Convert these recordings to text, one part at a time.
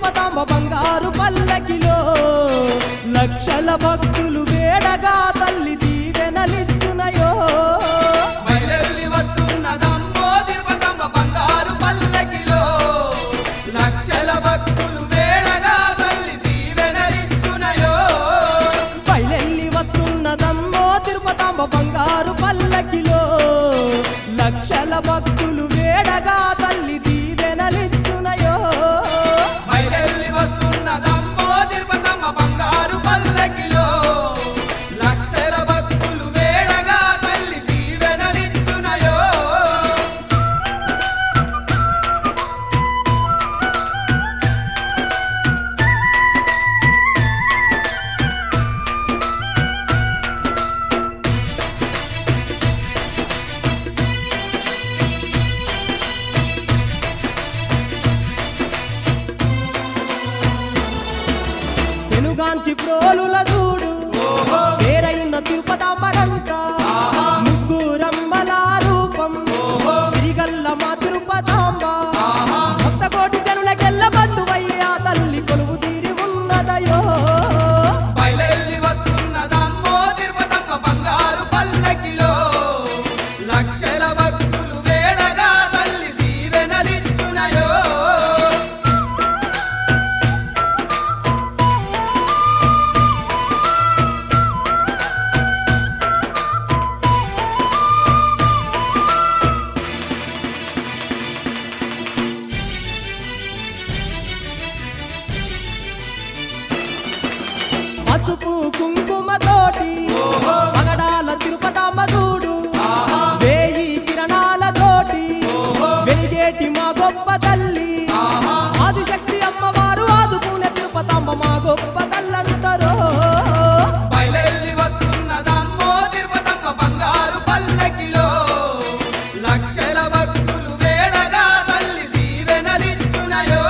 తిరుపతమ్మ బంగారు పల్లకిలో లక్షల భక్తులు వేడగా తల్లి దీవెనలిచ్చునయో బయలెల్లి వస్తున్నదమ్మో తిరుపతమ్మ బంగారు పల్లకిలో లక్షల భక్తులు వేడగా తల్లి దీవెనలిచ్చునయో బయలెల్లి వస్తున్నదమ్మో తిరుపతమ్మ బంగారు పల్లకిలో లక్షల భక్తులు వేడగా తల్లి దీవెనలిచ్చునయో బయలెల్లి వస్తున్నదమ్మో తిరుపతమ్మ బంగారు పల్లకిలో లక్షల భక్తులు వేడగా తల్లి దీవెనలిచ్చునయో వెనుగాంచి ప్రోలుల చూడు వేరైన తిరుపతమ్మరంట ముగ్గురంబల రూపం తిరిగల్ల మా తిరుపతమ్మ భక్త కోటి జనులకెల్ల బంధువయ్యా తల్లి కొలువు తీరి ఉన్నదయో బయలెల్లి వస్తున్నదమ్మో తిరుపతమ్మ బంగారు పల్లకిలో లక్షల భక్తులు వేడగా తల్లి దీవెనలిచ్చునయో పసుపు కుంకుమతోటి పగడాల తిరుపతమ్మ చూడు వేయి కిరణాలతోటి వెలిగేటి మా గొప్ప తల్లి ఆదిశక్తి అమ్మవారు ఆదుకునే తిరుపతమ్మ మా గొప్ప తల్లంటారో బయలెల్లి వస్తున్నదమ్మో తిరుపతమ్మ బంగారు పల్లకిలో లక్షల భక్తులు వేడగా తల్లి దీవెనలిచ్చునయో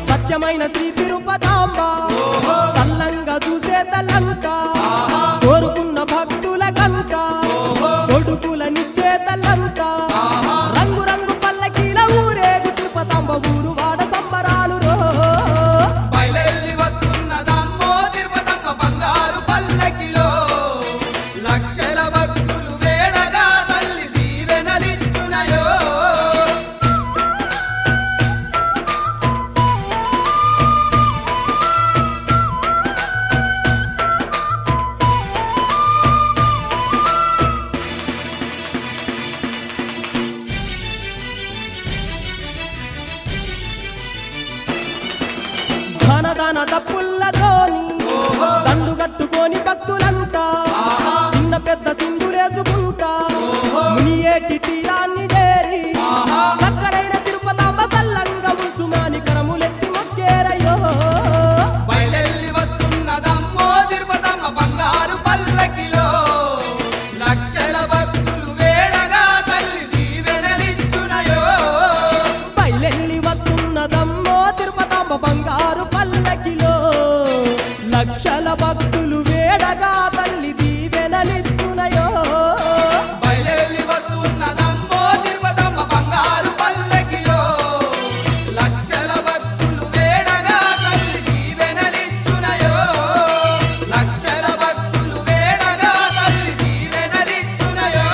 సత్యమైన శ్రీ తిరుపతాంబ సల్లంగా చూసే తల్లంట కోరుకున్న భక్తుల కంట కొడుకులనిచ్చే తల్లంట రంగు రంగు పల్లకీల ఊరేగు తిరుపతాంబ ఊరు వాడ సంబరాలు రో బయలెల్లి వస్తున్నదమ్మో తిరుపతమ్మ బంగారు పల్లకిలో లక్షల భక్తులు వేడగా తల్లి దీవెనలిచ్చునయో ధన దప్పుల్లతోని దండు కట్టుకొని భక్తులంట చిన్న పెద్ద సింధులేసుకుంటా మునియేటి తీరాన్ని చేరి చక్కరైన తిరుపతమ్మ సల్లంగా ఉంచుమాని కరములెత్తి మొక్కేరయ్యో బయలెల్లి వస్తున్నదమ్మో తిరుపతమ్మ బంగారు పల్లకిలో లక్షల భక్తులు వేడగా తల్లి దీవెనలిచ్చునయో బయలెల్లి వస్తున్నదమ్మో తిరుపతమ్మ బంగారు పల్లకిలో లక్షల భక్తులు వేడగా తల్లి దీవెనలిచ్చునయో బయలెల్లి వస్తున్నదమ్మో తిరుపతమ్మ బంగారు పల్లకిలో లక్షల భక్తులు వేడగా తల్లి దీవెనలిచ్చునయో లక్షల భక్తులు వేడగా తల్లి దీవెనలిచ్చునయో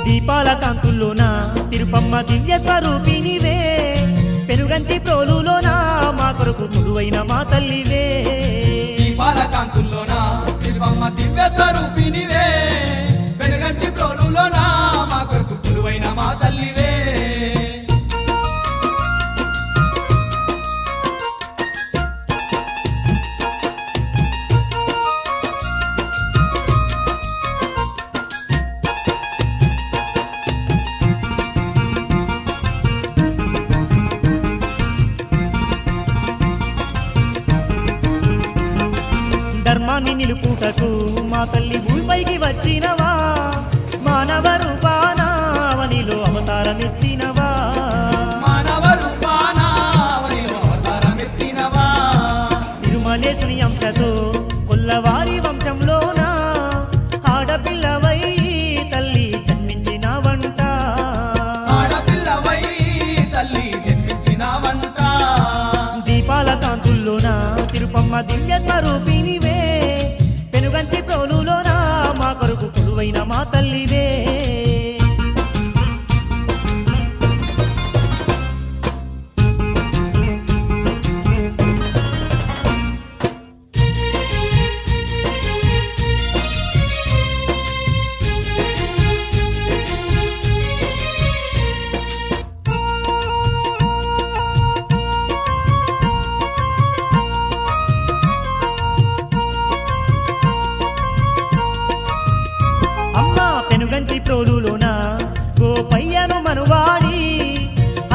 దీపాల కాంతుల్లోన తిరుపమ్మ దివ్య స్వరూపినివే పెరుగంటి ప్రోలులోన మా కొరకు కొలువైన మా తల్లివే దీపాల కాంతుల్లోన తిరుపమ్మ దివ్య స్వరూపినివే వెలుగంచి ప్రోలు ధర్మాన్ని నిలుపుటకు మా తల్లి భూమిపైకి వచ్చినవా మానవ రూపాన అవనిలో అవతారమెత్తినవా మానవ రూపాన అవనిలో అవతారమెత్తినవా తిరుమలేశుని అంశతో కొల్లవారి వంశంలోన ఆడపిల్లవై తల్లి జన్మించినవంట ఆడపిల్లవై తల్లి జన్మించినవంట దీపాల కాంతుల్లోన తిరుపమ్మ దివ్య స్వరూపినివే పెనుగంచి ప్రోలులోన మా కొరకు కొలువైన మా తల్లివే అమ్మ పెనుగంచి ప్రోలులోన గోపయ్యను మనువాడి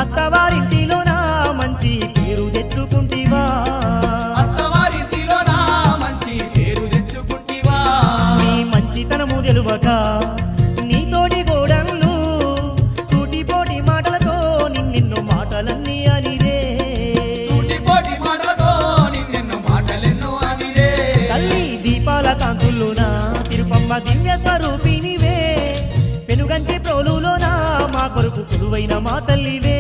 అత్తవారింటిలోన మంచి పేరు తెచ్చుకుంటివా అత్తవారింటిలోన మంచి పేరు తెచ్చుకుంటివా నీ మంచితనము తెలువక నీతోటి గోడన్లు సూటిపోటి మాటలతో నిన్నెన్నో మాటలన్నీ అనిరే సూటిపోటి మాటలతో నిన్నెన్నో మాటలెన్నో అనిరే తల్లి దీపాల కాంతుల్లోన తిరుపమ్మ దివ్య స్వరూపినివే పెనుగంచి ప్రోలులోన మా కొరకు కొలువైన మా తల్లివే